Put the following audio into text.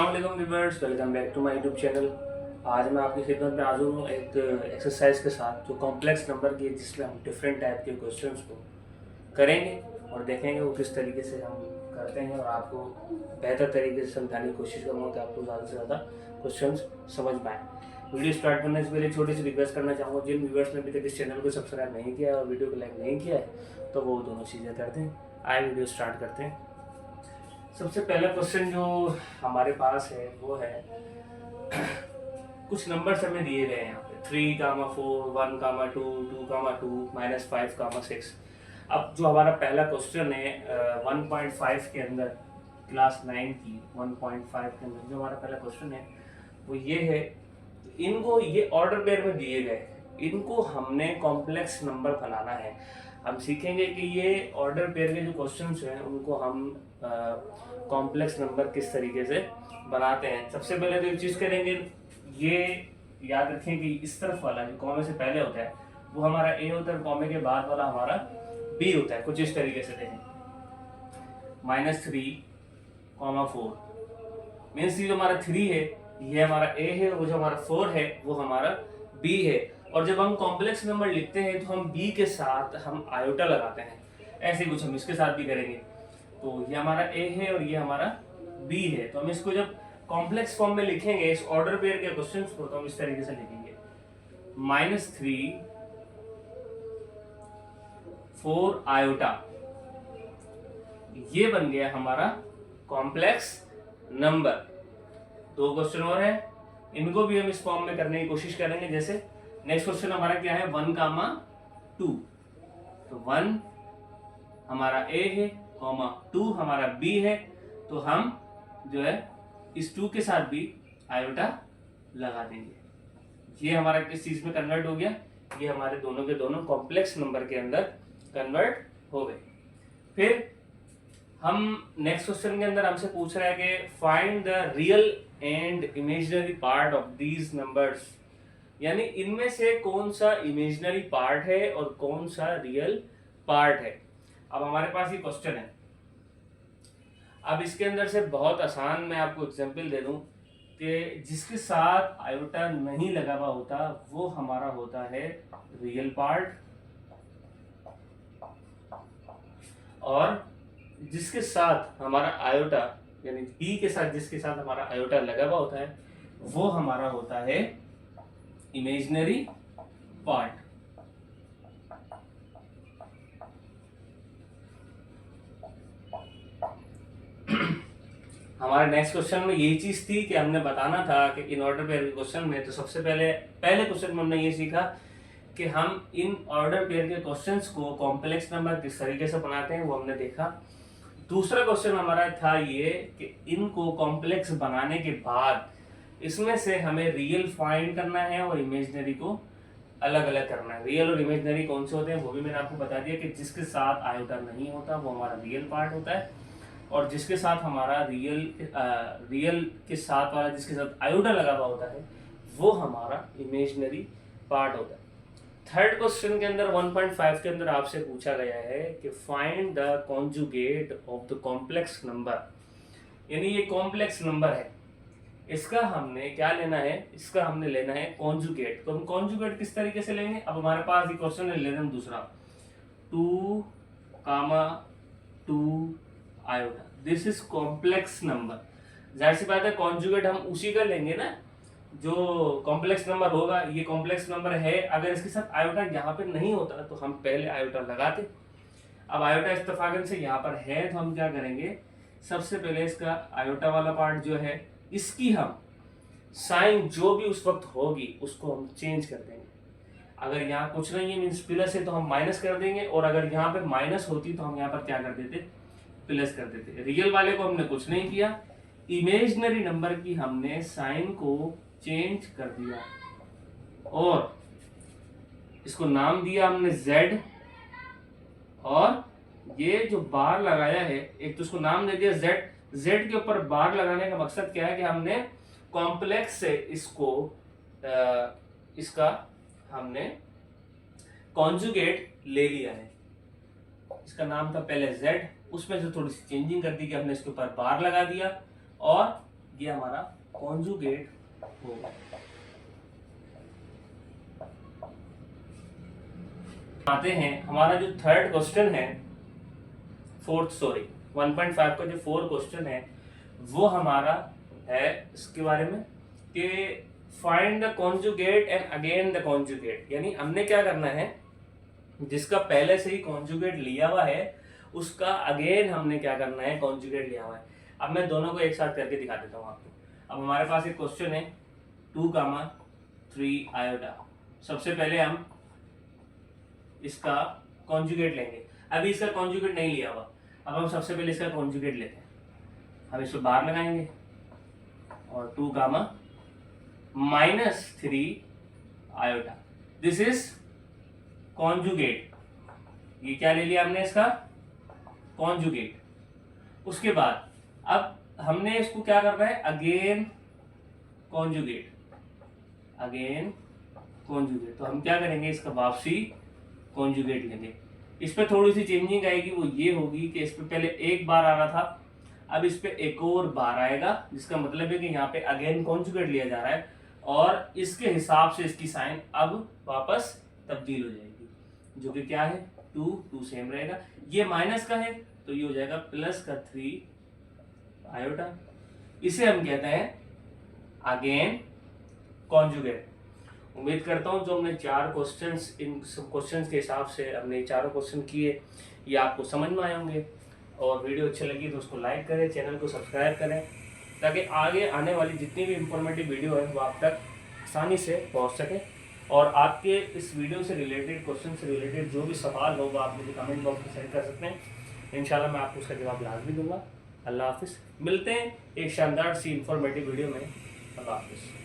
अस्सलाम वालेकुम viewers, welcome back to my YouTube channel. आज मैं आपकी खिदमत में हाजिर हूँ एक एक्सरसाइज के साथ जो कॉम्प्लेक्स नंबर की है, जिसमें हम डिफरेंट टाइप के क्वेश्चंस को करेंगे और देखेंगे वो किस तरीके से हम करते हैं, और आपको बेहतर तरीके से समझाने की कोशिश करूँगा कि आपको ज़्यादा से ज़्यादा क्वेश्चंस समझ पाएँ। वीडियो स्टार्ट करने से पहले छोटी सी रिक्वेस्ट करना चाहूँगा, जिन व्यूअर्स ने अभी तक इस चैनल को सब्सक्राइब नहीं किया है और वीडियो को लाइक नहीं किया है तो वो दोनों चीज़ें कर दें। आए वीडियो स्टार्ट करते हैं। सबसे पहला क्वेश्चन जो हमारे पास है वो है कुछ नंबर्स हमें दिए गए हैं यहाँ पे 3, 4, 1, 2, 2, 2, -5, 6। अब जो हमारा पहला क्वेश्चन है 1.5 के अंदर, क्लास 9 की 1.5 के अंदर जो हमारा पहला क्वेश्चन है वो ये है। इनको ये ऑर्डर पेयर में दिए गए, इनको हमने कॉम्प्लेक्स नंबर बनाना है। हम सीखेंगे कि ये ऑर्डर पेयर के जो क्वेश्चंस हैं उनको हम कॉम्प्लेक्स नंबर किस तरीके से बनाते हैं। सबसे पहले तो एक चीज़ करेंगे, ये याद रखें कि इस तरफ वाला जो कॉमे से पहले होता है वो हमारा ए होता है, कॉमे के बाद वाला हमारा बी होता है। कुछ इस तरीके से देखें, -3, 4 मीन्स ये जो हमारा 3 है ये हमारा ए है, वो जो हमारा 4 है वो हमारा बी है। और जब हम कॉम्प्लेक्स नंबर लिखते हैं तो हम बी के साथ हम आयोटा लगाते हैं, ऐसे कुछ हम इसके साथ भी करेंगे। तो ये हमारा ए है और ये हमारा बी है। तो हम इसको जब कॉम्प्लेक्स फॉर्म में लिखेंगे इस ऑर्डर पेयर के क्वेश्चंस को, तो हम इस तरीके से लिखेंगे -3, 4 आयोटा। ये बन गया हमारा कॉम्प्लेक्स नंबर। 2 क्वेश्चन और है, इनको भी हम इस फॉर्म में करने की कोशिश करेंगे। जैसे नेक्स्ट क्वेश्चन हमारा क्या है 1, 2। तो 1 हमारा ए है, 2 हमारा बी है। तो हम जो है इस 2 के साथ भी आयोटा लगा देंगे। ये हमारा किस चीज में कन्वर्ट हो गया, ये हमारे दोनों के दोनों कॉम्प्लेक्स नंबर के अंदर कन्वर्ट हो गए। फिर हम नेक्स्ट क्वेश्चन के अंदर हमसे पूछ रहा है कि find the real and imaginary part of these numbers, यानी इनमें से कौन सा इमेजिनरी पार्ट है और कौन सा रियल पार्ट है। अब हमारे पास ये क्वेश्चन है, अब इसके अंदर से बहुत आसान मैं आपको एग्जांपल दे दूं कि जिसके साथ आयोटा नहीं लगा हुआ होता वो हमारा होता है रियल पार्ट, और जिसके साथ हमारा आयोटा यानी बी के साथ जिसके साथ हमारा आयोटा लगा हुआ होता है वो हमारा होता है इमेजिनरी पार्ट। हमारे नेक्स्ट क्वेश्चन में यही चीज थी कि हमने बताना था कि इन ऑर्डर पेयर के क्वेश्चन में, तो सबसे पहले क्वेश्चन में हमने ये सीखा कि हम इन ऑर्डर पेयर के क्वेश्चंस को कॉम्प्लेक्स नंबर किस तरीके से बनाते हैं वो हमने देखा। दूसरा क्वेश्चन हमारा था ये कि इनको कॉम्प्लेक्स बनाने के बाद इसमें से हमें रियल फाइंड करना है और इमेजिनरी को अलग अलग करना है। रियल और इमेजिनरी कौन से होते हैं वो भी मैंने आपको बता दिया कि जिसके साथ आयोटा नहीं होता वो हमारा रियल पार्ट होता है, और जिसके साथ हमारा रियल के साथ वाला जिसके साथ आयोटा लगा हुआ होता है वो हमारा इमेजिनरी पार्ट होता है। थर्ड क्वेश्चन के अंदर 1.5 के अंदर आपसे पूछा गया है कि find the conjugate of the complex number, यानी ये कॉम्प्लेक्स नंबर है, इसका हमने क्या लेना है, इसका हमने लेना है कॉन्जुगेट। तो हम कॉन्जुगेट किस तरीके से लेंगे, अब हमारे पास ये क्वेश्चन है, लेना दूसरा 2, 2 iota, this is complex number. जाहिर सी बात है कॉन्जुगेट हम उसी का लेंगे ना जो कॉम्प्लेक्स नंबर होगा। ये कॉम्प्लेक्स नंबर है, अगर इसके साथ आयोटा यहाँ पे नहीं होता तो हम पहले आयोटा लगाते। अब आयोटा इत्तेफाकन से यहाँ पर है तो हम क्या करेंगे, सबसे पहले इसका आयोटा वाला पार्ट जो है इसकी हम साइन जो भी उस वक्त होगी उसको हम चेंज कर देंगे। अगर यहाँ कुछ नहीं है मीन्स प्लस है तो हम माइनस कर देंगे, और अगर यहाँ पे माइनस होती तो हम यहाँ पर क्या कर देते, प्लस कर देते। रियल वाले को हमने कुछ नहीं किया, इमेजिनरी नंबर की हमने साइन को चेंज कर दिया और इसको नाम दिया हमने Z, और ये जो बार लगाया है एक तो उसको नाम दे दिया Z के ऊपर बार लगाने का मकसद क्या है कि हमने कॉम्प्लेक्स से इसका हमने कॉन्जुगेट ले लिया है। इसका नाम था पहले Z, उसमें से थोड़ी सी चेंजिंग कर दी कि हमने इसके ऊपर बार लगा दिया और ये हमारा कॉन्जुगेट होगा। आते हैं हमारा जो थर्ड क्वेश्चन है, 1.5 का जो 4 क्वेश्चन है वो हमारा है इसके बारे में कि find the conjugate and again the conjugate. यानी हमने क्या करना है, जिसका पहले से ही कॉन्जुगेट लिया हुआ है उसका अगेन हमने क्या करना है, कॉन्जुगेट लिया हुआ है। अब मैं दोनों को एक साथ करके दिखा देता हूँ आपको। अब हमारे पास एक क्वेश्चन है 2, 3 आयोटा। सबसे पहले हम इसका कॉन्जुगेट लेंगे। अभी इसका कॉन्जुगेट नहीं लिया हुआ, अब हम सबसे पहले इसका कॉन्जुगेट लेते हैं। हम इसको बाहर लगाएंगे और 2, -3 आयोटा। This is conjugate. ये क्या ले लिया हमने, इसका कॉन्जुगेट। उसके बाद अब हमने इसको क्या करना है, अगेन कॉन्जुगेट। तो हम क्या करेंगे, इसका वापसी कॉन्जुगेट लेंगे। इस पे थोड़ी सी चेंजिंग आएगी, वो ये होगी कि इस पे पहले एक बार आ रहा था, अब इस पे एक और बार आएगा, जिसका मतलब है कि यहाँ पे अगेन कॉन्जुगेट लिया जा रहा है और इसके हिसाब से इसकी साइन अब वापस तब्दील हो जाएगी, जो कि क्या है 2 सेम रहेगा। ये माइनस का है तो ये हो जाएगा +3 आयोटा। इसे हम कहते हैं अगेन कॉन्जुगेट। उम्मीद करता हूँ जो हमने 4 क्वेश्चंस, इन सब क्वेश्चंस के हिसाब से हमने 4 क्वेश्चन किए, ये आपको समझ में आए होंगे। और वीडियो अच्छी लगी तो उसको लाइक करें, चैनल को सब्सक्राइब करें, ताकि आगे आने वाली जितनी भी इंफॉर्मेटिव वीडियो है वो आप तक आसानी से पहुँच सके। और आपके इस वीडियो से रिलेटेड, क्वेश्चन से रिलेटेड जो भी सवाल हो वो आप मुझे कमेंट बॉक्स में सेंड कर सकते हैं। इंशाल्लाह मैं आपको उसका जवाब लाजमी दूंगा। अल्लाह हाफिज़। मिलते हैं एक शानदार सी इंफॉर्मेटिव वीडियो में। अल्लाह हाफिज़।